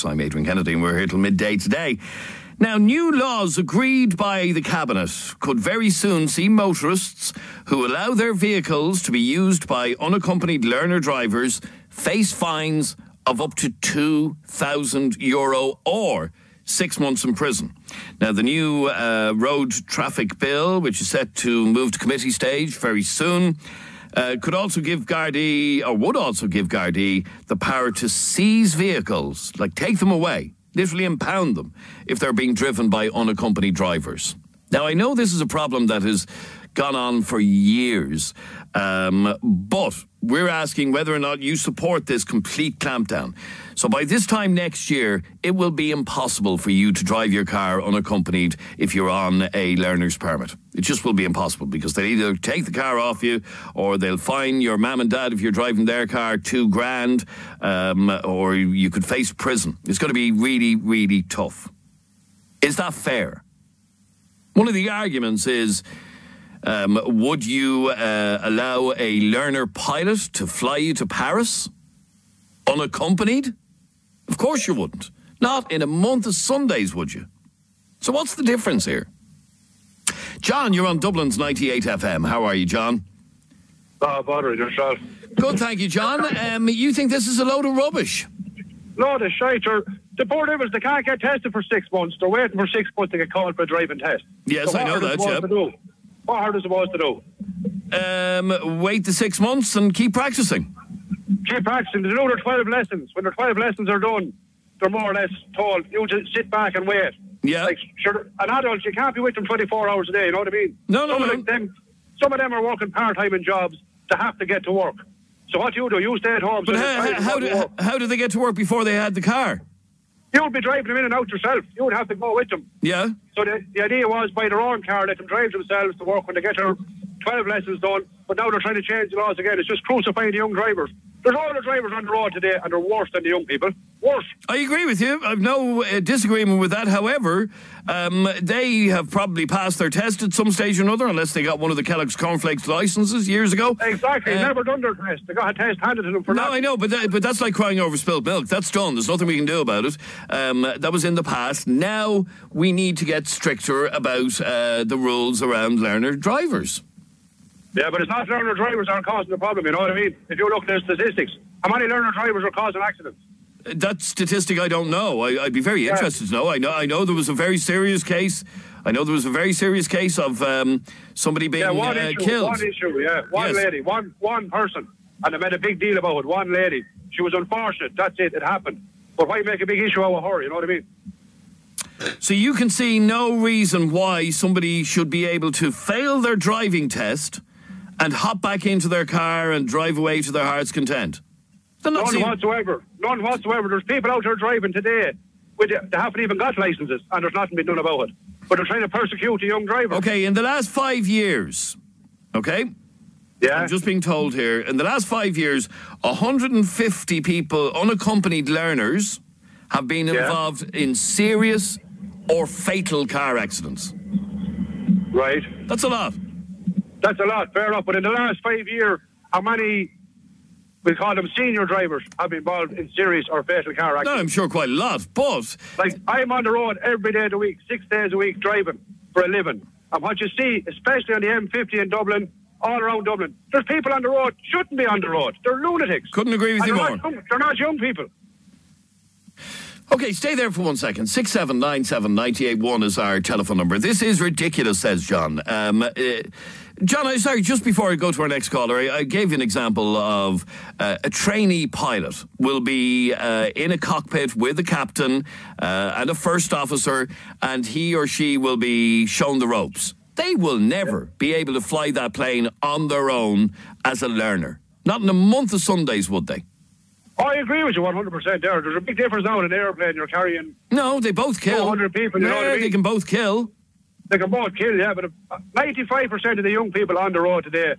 Talks. I'm Adrian Kennedy and we're here till midday today. Now, new laws agreed by the Cabinet could very soon see motorists who allow their vehicles to be used by unaccompanied learner drivers face fines of up to €2,000 or 6 months in prison. Now, the new road traffic bill, which is set to move to committee stage very soon, would also give Gardaí the power to seize vehicles, like take them away, literally impound them, if they're being driven by unaccompanied drivers. Now, I know this is a problem that has gone on for years, but we're asking whether or not you support this complete clampdown. So by this time next year, it will be impossible for you to drive your car unaccompanied if you're on a learner's permit. It just will be impossible because they'll either take the car off you or they'll fine your mum and dad if you're driving their car $2,000, or you could face prison. It's going to be really, really tough. Is that fair? One of the arguments is, would you allow a learner pilot to fly you to Paris unaccompanied? Of course you wouldn't. Not in a month of Sundays, would you? So what's the difference here? John, you're on Dublin's 98 FM. How are you, John? Bother yourself. Good, thank you, John. You think this is a load of rubbish? Load of shite. The poor devils, they can't get tested for 6 months. They're waiting for 6 months to get called for a driving test. Yes, so I know that, yeah. What are they supposed to do? Wait the 6 months and keep practicing. Keep practicing. They do their 12 lessons. When their 12 lessons are done, they're more or less told, you just sit back and wait. Yeah. Like, sure, an adult, you can't be with them 24 hours a day, you know what I mean? No. Some of them are working part-time in jobs to have to get to work. So what do? You stay at home. But how do they get to work before they had the car? You would be driving them in and out yourself. You would have to go with them. Yeah. So the idea was, by their own car, let them drive themselves to work when they get their 12 lessons done. But now they're trying to change the laws again. It's just crucifying the young drivers. There's older drivers on the road today, and they're worse than the young people. Worse. I agree with you. I've no disagreement with that. However, they have probably passed their test at some stage or another, unless they got one of the Kellogg's cornflakes licenses years ago. Exactly. Never done their test. They got a test handed to them for that. No, I know, but that's like crying over spilled milk. That's done. There's nothing we can do about it. That was in the past. Now we need to get stricter about the rules around learner drivers. Yeah, but it's not learner drivers aren't causing the problem, you know what I mean? If you look at the statistics, how many learner drivers are causing accidents? That statistic I don't know. I'd be very interested to know. I know there was a very serious case. Of somebody being killed. One issue, yeah. One lady, one person. And they made a big deal about it. One lady. She was unfortunate. That's it. It happened. But why make a big issue out of her, you know what I mean? So you can see no reason why somebody should be able to fail their driving test and hop back into their car and drive away to their heart's content. None whatsoever. There's people out there driving today. They haven't even got licenses, and there's nothing been done about it. But they're trying to persecute the young driver. Okay, in the last 5 years, okay? Yeah. I'm just being told here, in the last 5 years, 150 people, unaccompanied learners, have been involved in serious or fatal car accidents. Right. That's a lot. That's a lot, fair enough. But in the last 5 years, how many, we call them senior drivers, have been involved in serious or fatal car accidents? No, I'm sure quite a lot, but... Like, I'm on the road every day of the week, 6 days a week, driving for a living. And what you see, especially on the M50 in Dublin, all around Dublin, there's people on the road, shouldn't be on the road. They're lunatics. Couldn't agree with you more. They're not young people. Okay, stay there for 1 second. 6797981 is our telephone number. This is ridiculous, says John. John, sorry, just before I go to our next caller, I gave you an example of a trainee pilot will be in a cockpit with a captain and a first officer, and he or she will be shown the ropes. They will never be able to fly that plane on their own as a learner. Not in a month of Sundays, would they? I agree with you 100% there. There's a big difference now in an airplane. You're carrying... No, they both kill. 200 people, you know what I mean? They can both kill. They can both kill, yeah, but 95% of the young people on the road today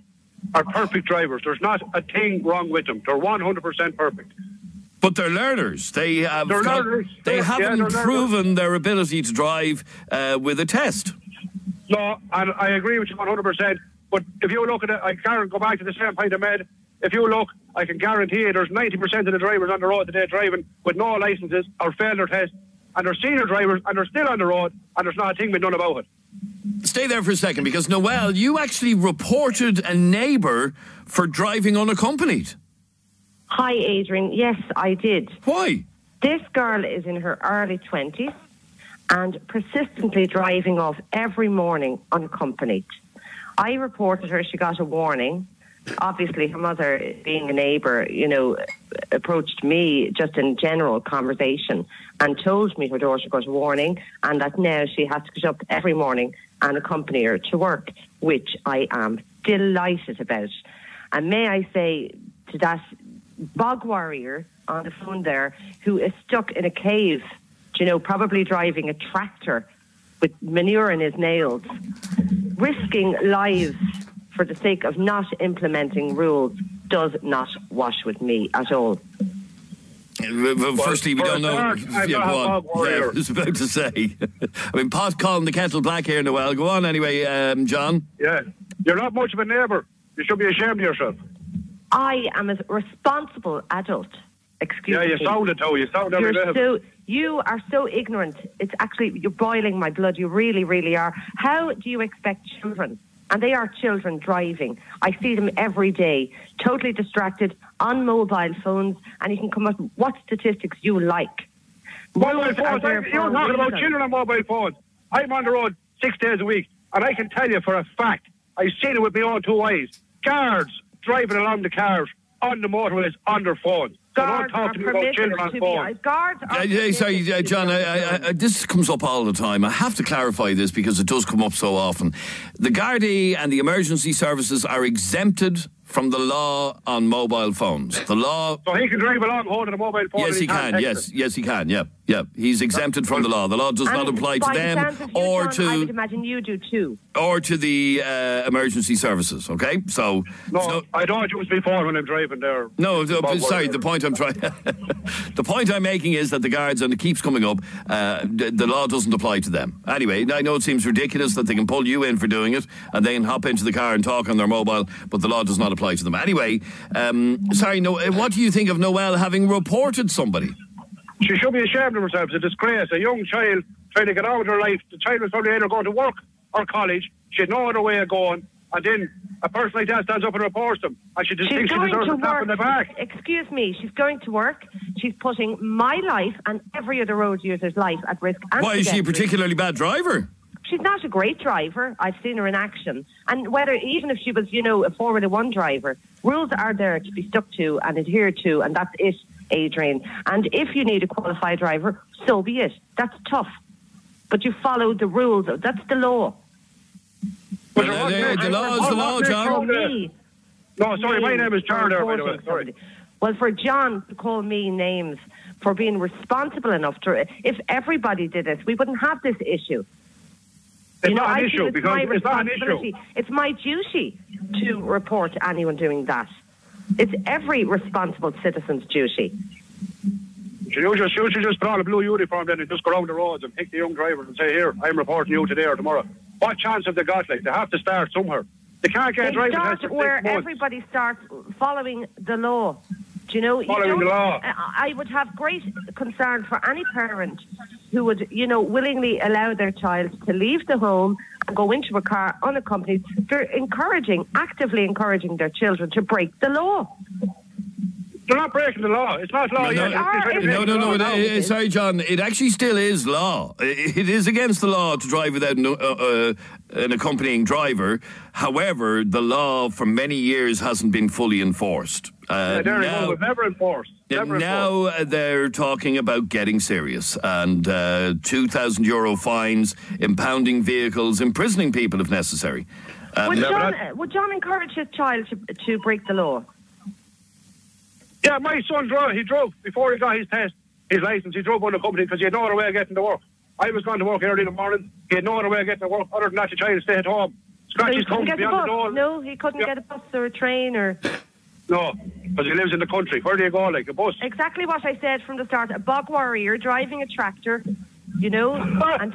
are perfect drivers. There's not a thing wrong with them. They're 100% perfect. But they're learners. They haven't proven their ability to drive with a test. No, and I agree with you 100%. But if you look at it, I can't go back to the same point I made. if you look, I can guarantee you there's 90% of the drivers on the road today driving with no licences or failed their test, and they're senior drivers and they're still on the road, and there's not a thing been done about it. Stay there for a second, because Noel, you actually reported a neighbour for driving unaccompanied. Hi, Adrian. Yes, I did. Why? This girl is in her early 20s and persistently driving off every morning unaccompanied. I reported her. She got a warning. Obviously, her mother, being a neighbour, approached me just in general conversation and told me her daughter got a warning and that now she has to get up every morning and accompany her to work, which I am delighted about. And may I say to that bog warrior on the phone there who is stuck in a cave, probably driving a tractor with manure in his nails, risking lives for the sake of not implementing rules does not wash with me at all. Firstly, we don't know. Go on. I was about to say. I mean, pot calling the kettle black here, Noel. Go on anyway, John. Yeah. You're not much of a neighbour. You should be ashamed of yourself. I am a responsible adult. Excuse me. Yeah, you sounded though. You sound every bit. You are so ignorant. It's actually, you're boiling my blood. You really, really are. How do you expect children, and they are children, driving? I see them every day, totally distracted, on mobile phones, and you can come up with what statistics you like. Mobile phones. You're talking about children on mobile phones. I'm on the road 6 days a week, and I can tell you for a fact, I've seen it with my own two eyes, guards driving along the cars on the motorways on their phones. So don't talk to me about children on phones. Sorry, John, this comes up all the time. I have to clarify this because it does come up so often. The Gardaí and the emergency services are exempted from the law on mobile phones. The law... So he can drive along holding a mobile phone? Yes, he can. Yes, he can. Yeah. He's exempted from the law. The law does not apply to them or to... I would imagine you do too. Or to the emergency services, okay? So... No, I don't use my phone when I'm driving there. No, sorry, the point I'm trying... the point I'm making is that the guards, and it keeps coming up, the law doesn't apply to them. Anyway, I know it seems ridiculous that they can pull you in for doing it and they can hop into the car and talk on their mobile, but the law does not apply to them. Anyway, what do you think of Noel having reported somebody? She should be ashamed of herself. It's a disgrace. A young child trying to get on with her life. The child was probably either going to work or college. She had no other way of going. And then a person like that stands up and reports them. And she just thinks she deserves a tap in the back. Excuse me, she's going to work. She's putting my life and every other road user's life at risk. Why, is she a particularly bad driver? She's not a great driver. I've seen her in action. And even if she was, a Formula One driver, rules are there to be stuck to and adhered to, and that's it, Adrian. And if you need a qualified driver, so be it. That's tough. But you follow the rules. That's the law. But the law is the law, John. No, sorry, my name is John there, by the way. Sorry. Well, for John to call me names for being responsible enough to... If everybody did it, we wouldn't have this issue. It's not an issue, because it's not an issue. It's my duty to report anyone doing that. It's every responsible citizen's duty. You should just put on a blue uniform then and just go around the roads and pick the young drivers and say, here, I'm reporting you today or tomorrow. What chance have they got? They have to start somewhere. They can't get a driving test for 6 months. Where everybody starts following the law. Do you know? Following the law. I would have great concern for any parent who would, willingly allow their child to leave the home and go into a car unaccompanied. They're actively encouraging their children to break the law. They're not breaking the law. It's not law. No. Sorry, John. It actually still is law. It is against the law to drive without an accompanying driver. However, the law for many years hasn't been fully enforced. It was never enforced. Now they're talking about getting serious and €2,000 fines, impounding vehicles, imprisoning people if necessary. Would John encourage his child to break the law? Yeah, my son drove. He drove before he got his license. He drove unaccompanied because he had no other way of getting to work. I was going to work early in the morning. He had no other way of getting to work other than that to try to stay at home. Scratch his thumbs beyond the door. No, he couldn't get a bus or a train or... No, because he lives in the country. Where do you go, like a bus? Exactly what I said from the start. A bog warrior driving a tractor, and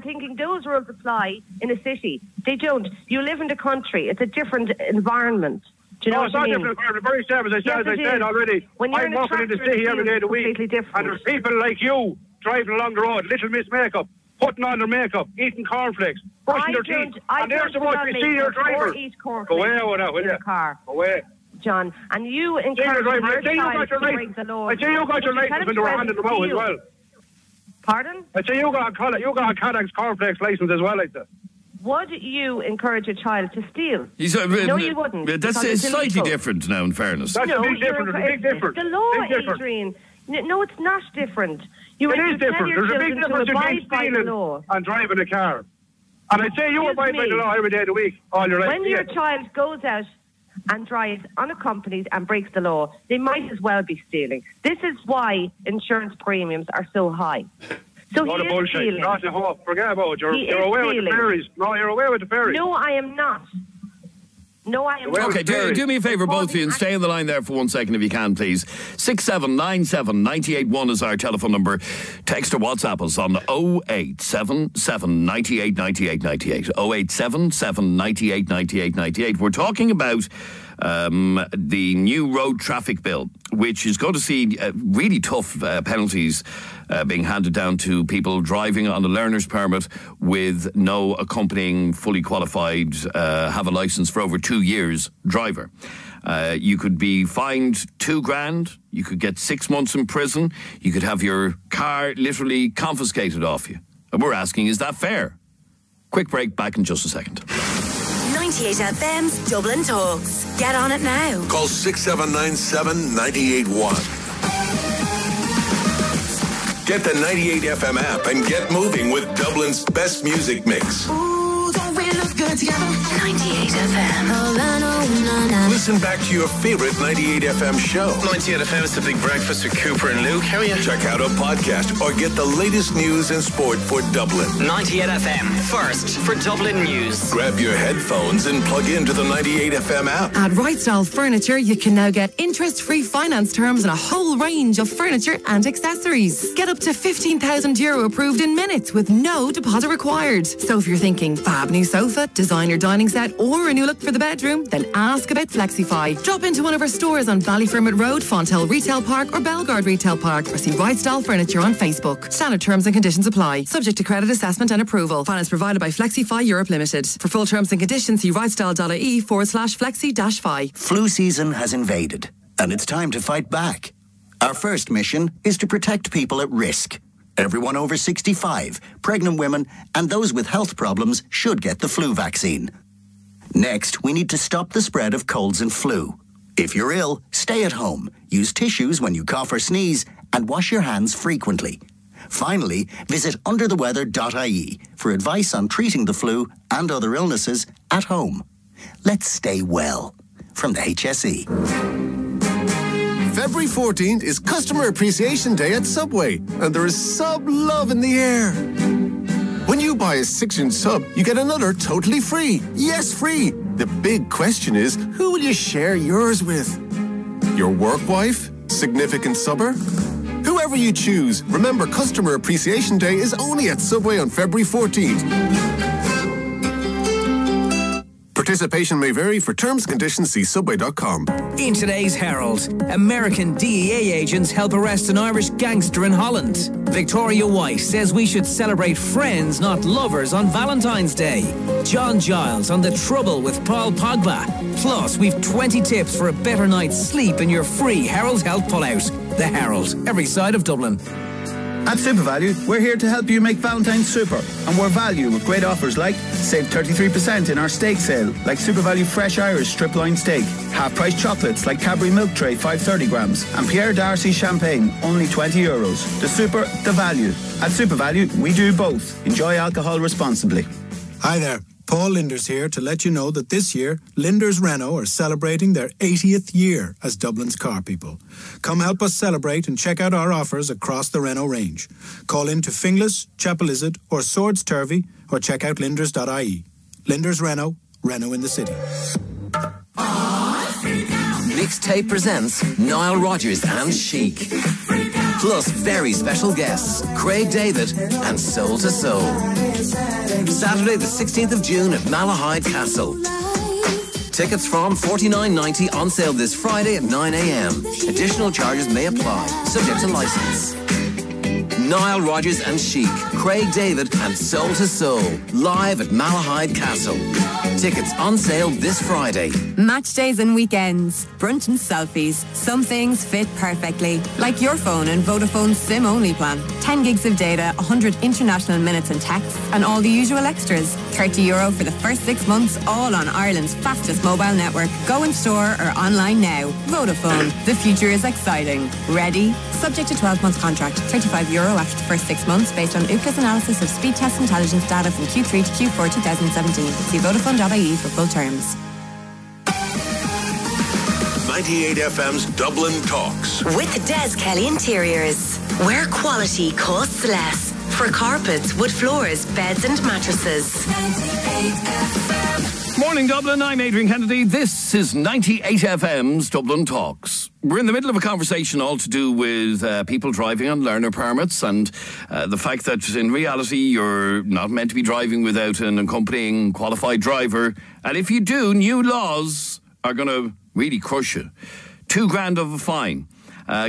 thinking those rules apply in a city. They don't. You live in the country. It's a different environment. Do you know No, what it's not I mean? different. It's very same as I said already. When you're I'm in a working in the tractor city every day of the week. completely different. And there's people like you driving along the road, little miss makeup, putting on their makeup, eating cornflakes, brushing their teeth. And they're supposed to be senior drivers. Go away with that, will you? Car. Go away. John, and you encourage your child to break the law. I say you got your license when they were handing them out as well. Pardon? I say you got a Caddock's cornflakes license as well, like that. Would you encourage a child to steal? No, you wouldn't. That's slightly different now, in fairness. That's a big difference. There's a big difference. The law, Adrian. No, it's not different. It is different. There's a big difference between stealing and driving a car. And I'd say you abide by the law every day of the week, all your life. When your child goes out and drives unaccompanied and breaks the law, they might as well be stealing. This is why insurance premiums are so high. So not he a bullshit. stealing. Not a hope. Forget about it. You're away with the ferries. No, you're away with the ferries. No, I am not. No, I am not. Okay, do me a favour, both of you, and stay on the line there for 1 second if you can, please. 6797 981 is our telephone number. Text or WhatsApp us on 0877 98 98 98. 0877 98 98 98. We're talking about the new road traffic bill, which is going to see really tough penalties being handed down to people driving on a learner's permit with no accompanying fully qualified, have a licence for over 2 years driver. You could be fined $2,000. You could get 6 months in prison. You could have your car literally confiscated off you. And we're asking, is that fair? Quick break, back in just a second. 98 FM's Dublin Talks. Get on it now. Call 6797 981. Get the 98 FM app and get moving with Dublin's best music mix. Ooh, don't we look good together? 98 FM. Oh, I know, Listen back to your favorite 98 FM show. 98 FM is the Big Breakfast with Cooper and Luke. How are you? Check out a podcast or get the latest news and sport for Dublin. 98 FM, first for Dublin news. Grab your headphones and plug into the 98 FM app. At Right Style Furniture, you can now get interest-free finance terms on a whole range of furniture and accessories. Get up to €15,000 approved in minutes with no deposit required. So if you're thinking fab new sofa, designer dining set, or a new look for the bedroom, then ask about Flexify. Drop into one of our stores on Ballyfermot Road, Fontell Retail Park, or Bellegarde Retail Park, or see Right Style Furniture on Facebook. Standard terms and conditions apply. Subject to credit assessment and approval. Finance provided by Flexify Europe Limited. For full terms and conditions, see rightstyle.ie/flexi-fi. Flu season has invaded, and it's time to fight back. Our first mission is to protect people at risk. Everyone over 65, pregnant women, and those with health problems should get the flu vaccine. Next, we need to stop the spread of colds and flu. If you're ill, stay at home, use tissues when you cough or sneeze, and wash your hands frequently. Finally, visit undertheweather.ie for advice on treating the flu and other illnesses at home. Let's stay well. From the HSE. February 14th is Customer Appreciation Day at Subway, and there is sub love in the air. When you buy a 6-inch sub, you get another totally free. Yes, free. The big question is, who will you share yours with? Your work wife? Significant subber? Whoever you choose, remember Customer Appreciation Day is only at Subway on February 14th. Participation may vary. For terms and conditions, see subway.com. In today's Herald, American DEA agents help arrest an Irish gangster in Holland. Victoria White says we should celebrate friends, not lovers, on Valentine's Day. John Giles on the trouble with Paul Pogba. Plus, we've 20 tips for a better night's sleep in your free Herald Health Pullout. The Herald, every side of Dublin. At SuperValue, we're here to help you make Valentine's super. And we're value with great offers like save 33% in our steak sale, like SuperValue Fresh Irish Strip Loin Steak. Half-price chocolates like Cadbury Milk Tray 530 grams. And Pierre Darcy Champagne, only €20. The super, the value. At SuperValue, we do both. Enjoy alcohol responsibly. Hi there. Paul Linders here to let you know that this year, Linders Renault are celebrating their 80th year as Dublin's car people. Come help us celebrate and check out our offers across the Renault range. Call in to Finglas, Chapel Izzard or Swords Turvey or check out linders.ie. Linders Renault, Renault in the city. Mixtape presents Nile Rodgers and Chic. Plus very special guests, Craig David and Soul to Soul. Saturday the 16th of June at Malahide Castle. Tickets from $49.90 on sale this Friday at 9 a.m. Additional charges may apply, subject to licence. Niall Rodgers and Chic, Craig David and Soul to Soul, live at Malahide Castle. Tickets on sale this Friday. Match days and weekends, brunch and selfies. Some things fit perfectly, like your phone and Vodafone's SIM-only plan. 10 gigs of data, 100 international minutes and texts, and all the usual extras. €30 for the first 6 months, all on Ireland's fastest mobile network. Go in store or online now. Vodafone, the future is exciting. Ready? Subject to 12-month contract. €35 after the first 6 months, based on Ookla's analysis of speed test intelligence data from Q3 to Q4 2017. See Vodafone.ie for full terms. 98 FM's Dublin Talks. With Des Kelly Interiors, where quality costs less. For carpets, wood floors, beds and mattresses. 98 FM. Morning, Dublin. I'm Adrian Kennedy. This is 98 FM's Dublin Talks. We're in the middle of a conversation all to do with people driving on learner permits and the fact that in reality you're not meant to be driving without an accompanying qualified driver. And if you do, new laws are going to really crush you. $2,000 of a fine.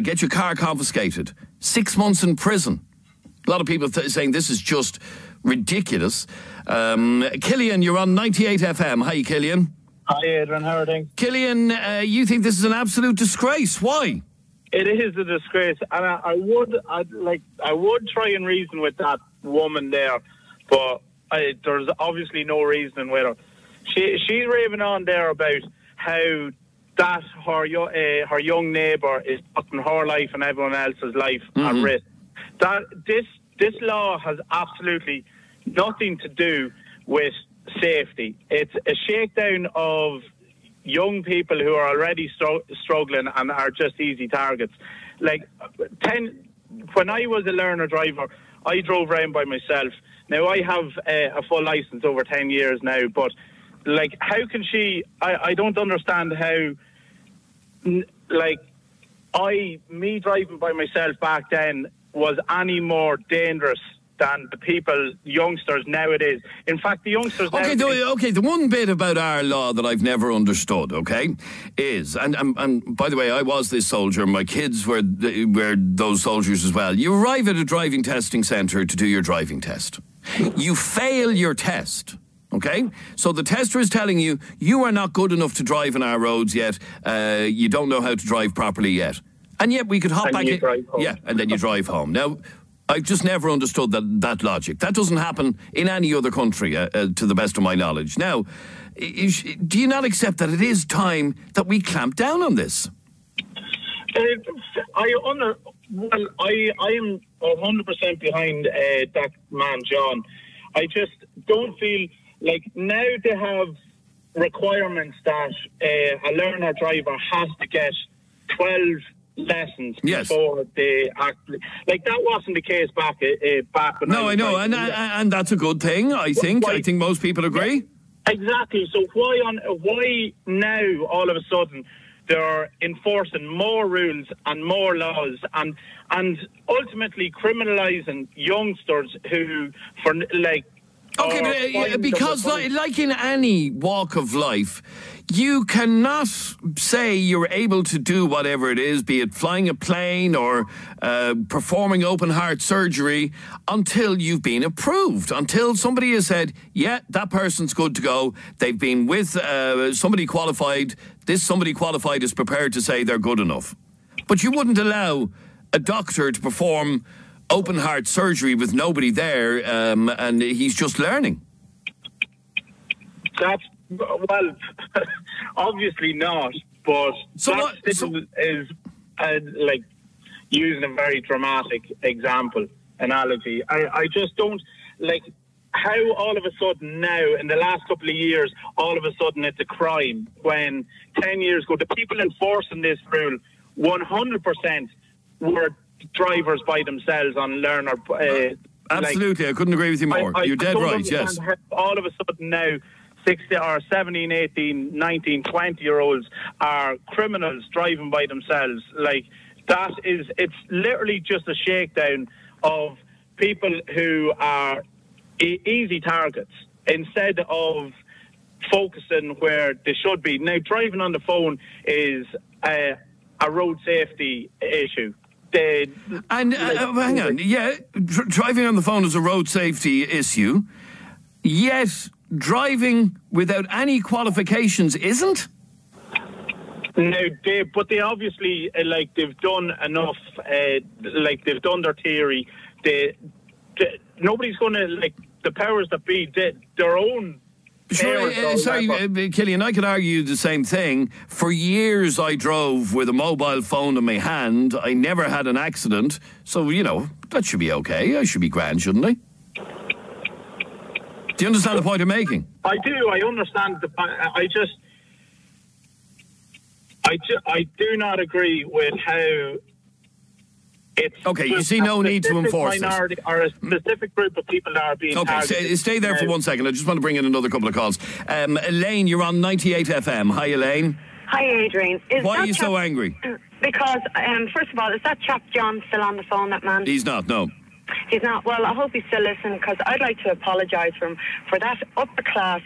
Get your car confiscated. 6 months in prison. A lot of people saying this is just ridiculous. Killian, you're on 98 FM. Hi, Killian. Hi, Adrian. How are things? Killian, you think this is an absolute disgrace. Why? It is a disgrace, and I would try and reason with that woman there, but there's obviously no reasoning with her. She's raving on there about how that her young neighbour is putting her life and everyone else's life at risk. That this law has absolutely nothing to do with safety. It's a shakedown of young people who are already struggling and are just easy targets. When I was a learner driver, I drove around by myself. Now I have a full licence over 10 years now, but how can she? I don't understand how. Me driving by myself back then was any more dangerous than the youngsters nowadays. In fact, the youngsters nowadays... The one bit about our law that I've never understood, is, and by the way, I was this soldier, my kids were those soldiers as well. You arrive at a driving testing centre to do your driving test. You fail your test. Okay? So the tester is telling you, you are not good enough to drive on our roads yet. You don't know how to drive properly yet. And yet we could hop back in. Yeah, and then you drive home. Now, I've just never understood that logic. That doesn't happen in any other country, to the best of my knowledge. Now, do you not accept that it is time that we clamp down on this? I am 100% behind that man, John. I just don't feel like now they have requirements that a learner driver has to get 12 lessons before they actually... that wasn't the case back when I know, and that's a good thing, I think. I think most people agree. Exactly. So why now, all of a sudden, they're enforcing more rules and more laws and ultimately criminalising youngsters who, because like in any walk of life, you cannot say you're able to do whatever it is, be it flying a plane or performing open heart surgery, until you've been approved, until somebody has said, yeah, that person's good to go. They've been with somebody qualified. This somebody qualified is prepared to say they're good enough. But you wouldn't allow a doctor to perform open heart surgery with nobody there, and he's just learning. Well, obviously not, but is using a very dramatic analogy. I just don't how all of a sudden now, in the last couple of years, all of a sudden it's a crime, when 10 years ago, the people enforcing this rule 100% were drivers by themselves on learner. Absolutely, I couldn't agree with you more. You're dead right, yes. All of a sudden now, 17, 18, 19, 20-year-olds are criminals driving by themselves. It's literally just a shakedown of people who are easy targets, instead of focusing where they should be. Now, driving on the phone is a road safety issue. Hang on, driving on the phone is a road safety issue, yet driving without any qualifications isn't? No, but they obviously, they've done enough, they've done their theory. Nobody's going to, the powers that be, their own... Sorry, Killian, I could argue the same thing. For years I drove with a mobile phone in my hand. I never had an accident. So, that should be okay. I should be grand, shouldn't I? Do you understand the point I'm making? I do. I understand the point. I do not agree with how it's... Okay, you see no need to enforce minority or a specific group of people that are being targeted. Okay, stay there for 1 second. I just want to bring in another couple of calls. Elaine, you're on 98 FM. Hi, Elaine. Hi, Adrian. Why are you so angry? Because, first of all, is that chap John still on the phone, that man? He's not, no. He's not. Well, I hope he's still listening, because I'd like to apologise for him for that upper class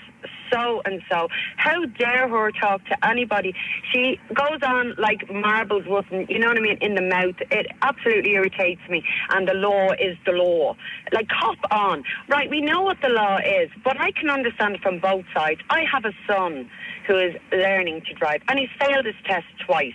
so-and-so. How dare her talk to anybody? She goes on like marbles wouldn't, you know what I mean, in the mouth. It absolutely irritates me. And the law is the law. Like, hop on. Right, we know what the law is, but I can understand from both sides. I have a son who is learning to drive, and he's failed his test twice.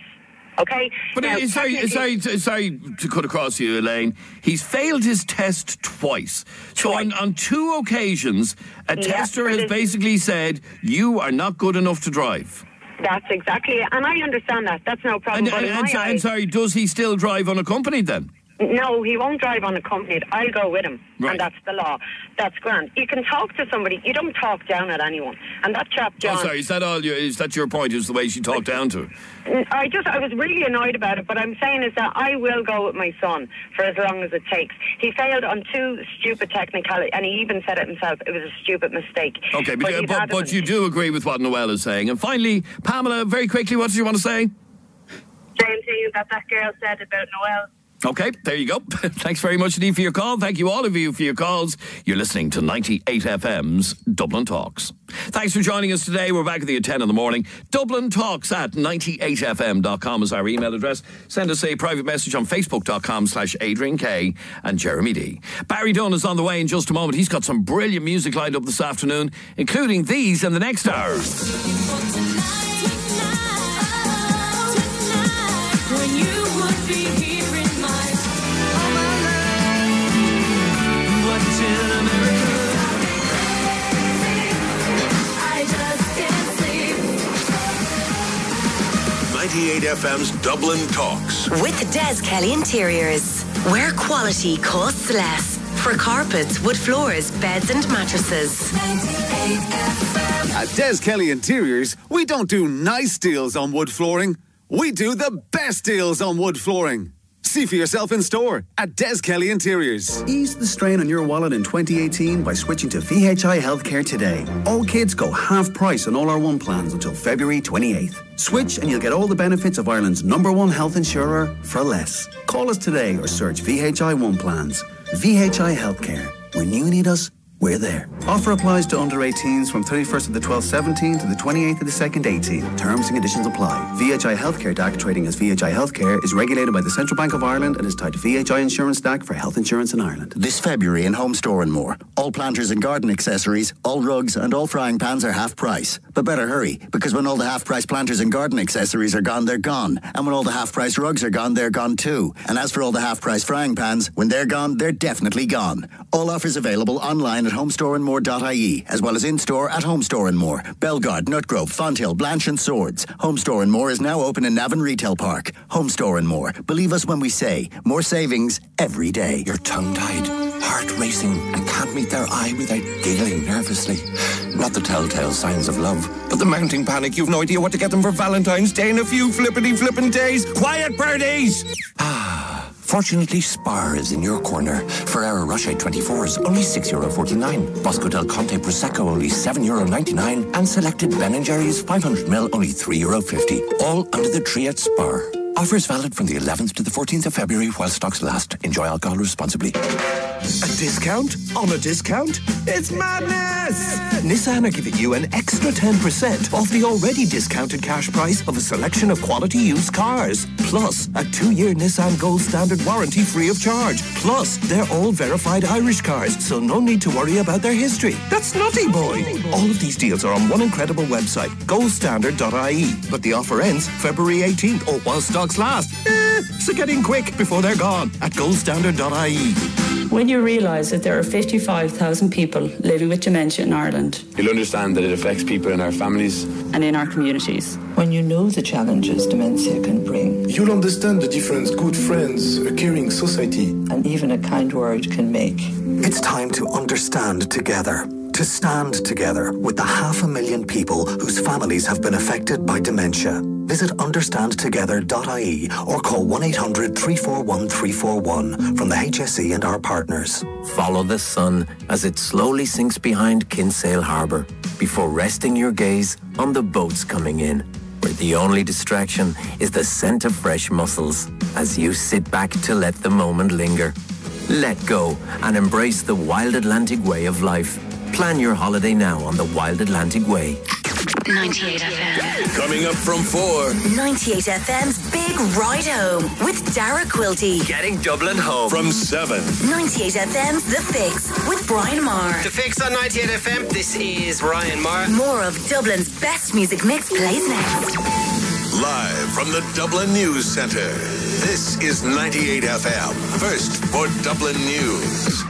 Okay? But now, sorry to cut across you, Elaine. He's failed his test twice. So on 2 occasions, a tester has basically said, you are not good enough to drive. That's exactly it. And I understand that. That's no problem. And sorry, does he still drive unaccompanied then? No, he won't drive unaccompanied. I'll go with him. Right. And that's the law. That's grand. You can talk to somebody. You don't talk down at anyone. And that chap, John... Oh, sorry, is that your point, is the way she talked down to her? I was really annoyed about it, but I'm saying is that I will go with my son for as long as it takes. He failed on 2 stupid technicalities, and he even said it himself. It was a stupid mistake. Okay, but you do agree with what Noelle is saying. And finally, Pamela, very quickly, what did you want to say? Same thing that girl said about Noelle. Okay, there you go. Thanks very much indeed for your call. Thank you, all of you, for your calls. You're listening to 98 FM's Dublin Talks. Thanks for joining us today. We're back with you at 10 in the morning. Dublin Talks at 98fm.com is our email address. Send us a private message on facebook.com/Adrian K and Jeremy D. Barry Dunn is on the way in just a moment. He's got some brilliant music lined up this afternoon, including these in the next hour. FM's Dublin Talks. With Des Kelly Interiors, where quality costs less. For carpets, wood floors, beds and mattresses. At Des Kelly Interiors, we don't do nice deals on wood flooring. We do the best deals on wood flooring. See for yourself in store at Des Kelly Interiors. Ease the strain on your wallet in 2018 by switching to VHI Healthcare today. All kids go half price on all our One plans until February 28th. Switch and you'll get all the benefits of Ireland's #1 health insurer for less. Call us today or search VHI One plans. VHI Healthcare. When you need us, we're there. Offer applies to under 18s from 31st of the 12th 17 to the 28th of the 2nd 18. Terms and conditions apply. VHI Healthcare DAC trading as VHI Healthcare is regulated by the Central Bank of Ireland and is tied to VHI Insurance DAC for health insurance in Ireland. This February in Home Store and More, all planters and garden accessories, all rugs and all frying pans are half price. But better hurry, because when all the half price planters and garden accessories are gone, they're gone. And when all the half price rugs are gone, they're gone too. And as for all the half price frying pans, when they're gone, they're definitely gone. All offers available online at homestoreandmore.ie, as well as in-store at Home Store and More, Bellegarde, Nutgrove, Fonthill, Blanche and Swords. Home Store and More is now open in Navan Retail Park. Home Store and More. Believe us when we say, more savings every day. You're tongue-tied, heart racing, and can't meet their eye without giggling nervously. Not the telltale signs of love, but the mounting panic. You've no idea what to get them for Valentine's Day in a few flippin' days. Quiet, birdies! Fortunately, Spar is in your corner. Ferrero Rocher 24s, only €6.49. Bosco del Conte Prosecco, only €7.99. And selected Ben & Jerry's 500ml, only €3.50. All under the tree at Spar. Offers valid from the 11th to the 14th of February while stocks last. Enjoy alcohol responsibly. A discount on a discount? It's madness! Nissan are giving you an extra 10% off the already discounted cash price of a selection of quality used cars. Plus, a 2-year Nissan Gold Standard warranty free of charge. Plus, they're all verified Irish cars, so no need to worry about their history. That's nutty, boy! All of these deals are on one incredible website, goldstandard.ie. But the offer ends February 18th, or while stocks last. So get in quick before they're gone at goldstandard.ie. When you realise that there are 55,000 people living with dementia in Ireland, you'll understand that it affects people in our families and in our communities. When you know the challenges dementia can bring, you'll understand the difference good friends, a caring society, and even a kind word can make. It's time to understand together. To stand together with the 500,000 people whose families have been affected by dementia. Visit understandtogether.ie or call 1-800-341-341 from the HSE and our partners. Follow the sun as it slowly sinks behind Kinsale Harbour before resting your gaze on the boats coming in, where the only distraction is the scent of fresh mussels as you sit back to let the moment linger. Let go and embrace the Wild Atlantic way of life. Plan your holiday now on the Wild Atlantic Way. 98 FM. Coming up from 4. 98 FM's Big Ride Home with Dara Quilty. Getting Dublin home. From 7. 98 FM's The Fix with Brian Maher. The Fix on 98 FM. This is Brian Maher. More of Dublin's best music mix plays next. Live from the Dublin News Centre. This is 98 FM. First for Dublin News.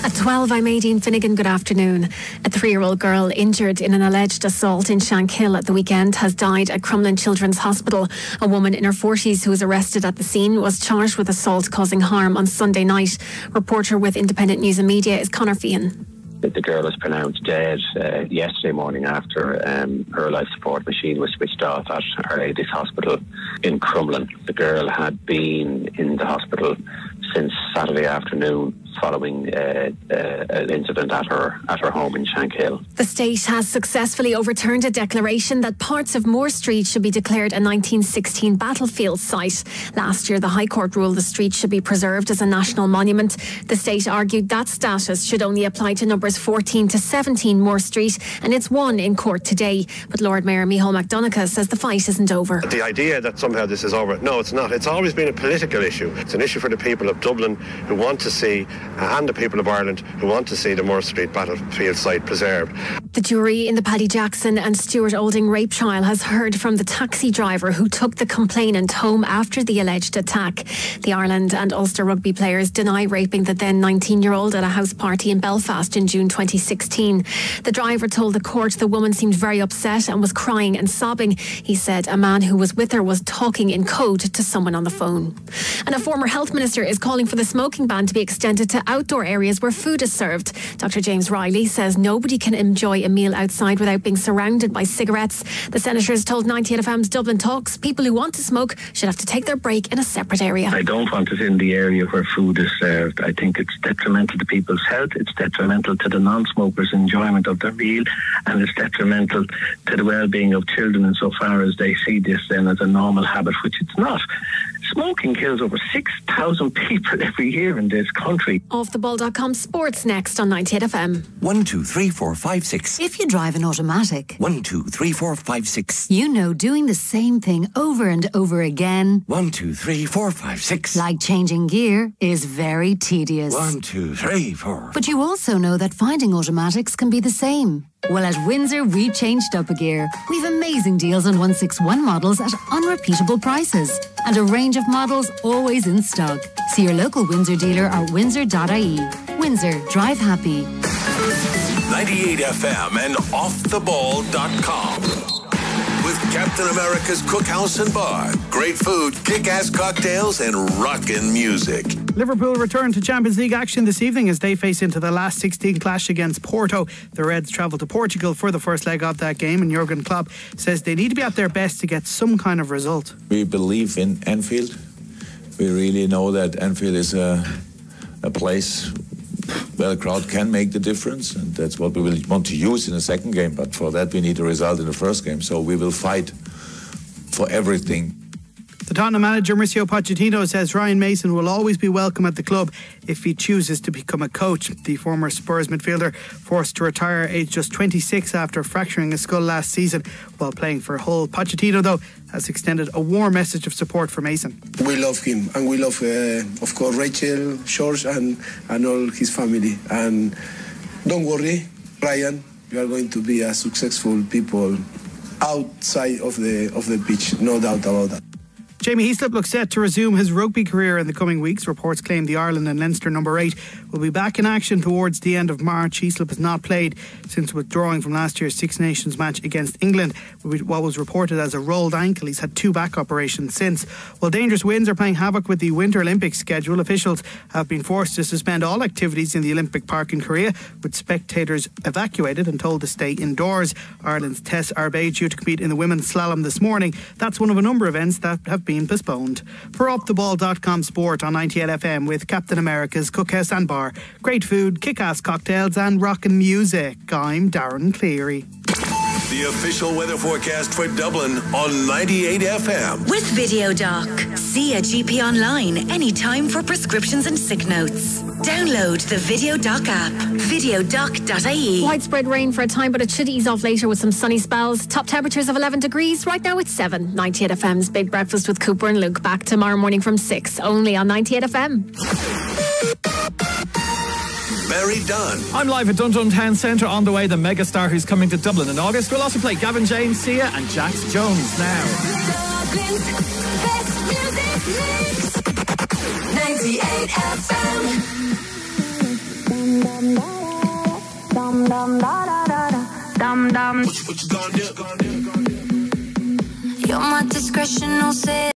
At 12, I'm Aideen Finnegan. Good afternoon. A 3-year-old girl injured in an alleged assault in Shankill at the weekend has died at Crumlin Children's Hospital. A woman in her 40s who was arrested at the scene was charged with assault causing harm on Sunday night. Reporter with Independent News and Media is Conor Fian. The girl was pronounced dead yesterday morning after her life support machine was switched off at Our Lady's Hospital in Crumlin. The girl had been in the hospital since Saturday afternoon following an incident at her home in Shankill. The state has successfully overturned a declaration that parts of Moore Street should be declared a 1916 battlefield site. Last year, the High Court ruled the street should be preserved as a national monument. The state argued that status should only apply to numbers 14 to 17 Moore Street, and it's won in court today. But Lord Mayor Micheál McDonagh says the fight isn't over. The idea that somehow this is over, no, it's not. It's always been a political issue. It's an issue for the people of Dublin who want to see, and the people of Ireland who want to see the Moore Street battlefield site preserved. The jury in the Paddy Jackson and Stuart Olding rape trial has heard from the taxi driver who took the complainant home after the alleged attack. The Ireland and Ulster rugby players deny raping the then 19-year-old at a house party in Belfast in June 2016. The driver told the court the woman seemed very upset and was crying and sobbing. He said a man who was with her was talking in code to someone on the phone. And a former health minister is calling for the smoking ban to be extended to outdoor areas where food is served. Dr. James Riley says nobody can enjoy a meal outside without being surrounded by cigarettes. The senators told 98 FM's Dublin Talks people who want to smoke should have to take their break in a separate area. I don't want it in the area where food is served. I think it's detrimental to people's health, it's detrimental to the non-smokers' enjoyment of their meal, and it's detrimental to the well-being of children insofar as they see this then as a normal habit, which it's not. Smoking kills over 6,000 people every year in this country. Offtheball.com sports next on 98 FM. 1, 2, 3, 4, 5, 6. If you drive an automatic, 1, 2, 3, 4, 5, 6. You know doing the same thing over and over again, 1, 2, 3, 4, 5, 6. like changing gear, is very tedious. 1, 2, 3, 4. But you also know that finding automatics can be the same. Well, at Windsor, we changed up a gear. We've amazing deals on 161 models at unrepeatable prices. And a range of models always in stock. See your local Windsor dealer or windsor.ie. Windsor, drive happy. 98 FM and offtheball.com. With Captain America's Cookhouse and Bar. Great food, kick-ass cocktails, and rockin' music. Liverpool return to Champions League action this evening as they face into the last 16 clash against Porto. The Reds travel to Portugal for the first leg of that game, and Jurgen Klopp says they need to be at their best to get some kind of result. We believe in Anfield. We really know that Anfield is a place where the crowd can make the difference, and that's what we will want to use in the second game. But for that, we need a result in the first game. So we will fight for everything The Tottenham manager Mauricio Pochettino says Ryan Mason will always be welcome at the club if he chooses to become a coach. The former Spurs midfielder, forced to retire aged just 26 after fracturing his skull last season while playing for Hull. Pochettino, though, has extended a warm message of support for Mason. We love him, and we love, of course, Rachel, George, and all his family. And don't worry, Ryan, you are going to be a successful people outside of the pitch, no doubt about that. Jamie Heaslip looks set to resume his rugby career in the coming weeks. Reports claim the Ireland and Leinster number 8 will be back in action towards the end of March. Heaslip has not played since withdrawing from last year's Six Nations match against England, what was reported as a rolled ankle. He's had 2 back operations since. While dangerous winds are playing havoc with the Winter Olympics schedule, officials have been forced to suspend all activities in the Olympic Park in Korea, with spectators evacuated and told to stay indoors. Ireland's Tess Arbey due to compete in the women's slalom this morning. That's one of a number of events that have been postponed. For OffTheBall.com Sport on 98 FM with Captain America's Cookhouse and Bar. Great food, kick-ass cocktails and rockin' music. I'm Darren Cleary. The official weather forecast for Dublin on 98 FM. With VideoDoc. See a GP online anytime for prescriptions and sick notes. Download the VideoDoc app. VideoDoc.ie. Widespread rain for a time, but it should ease off later with some sunny spells. Top temperatures of 11 degrees. Right now it's 7. 98 FM's Big Breakfast with Cooper and Luke. Back tomorrow morning from 6. Only on 98 FM. Barry Dunn. I'm live at Dundrum Town Centre on the way. The megastar who's coming to Dublin in August. We'll also play Gavin James, Sia and Jax Jones now. Dublin's best music mix. 98 FM. What you gonna do? You're my discretion, no say.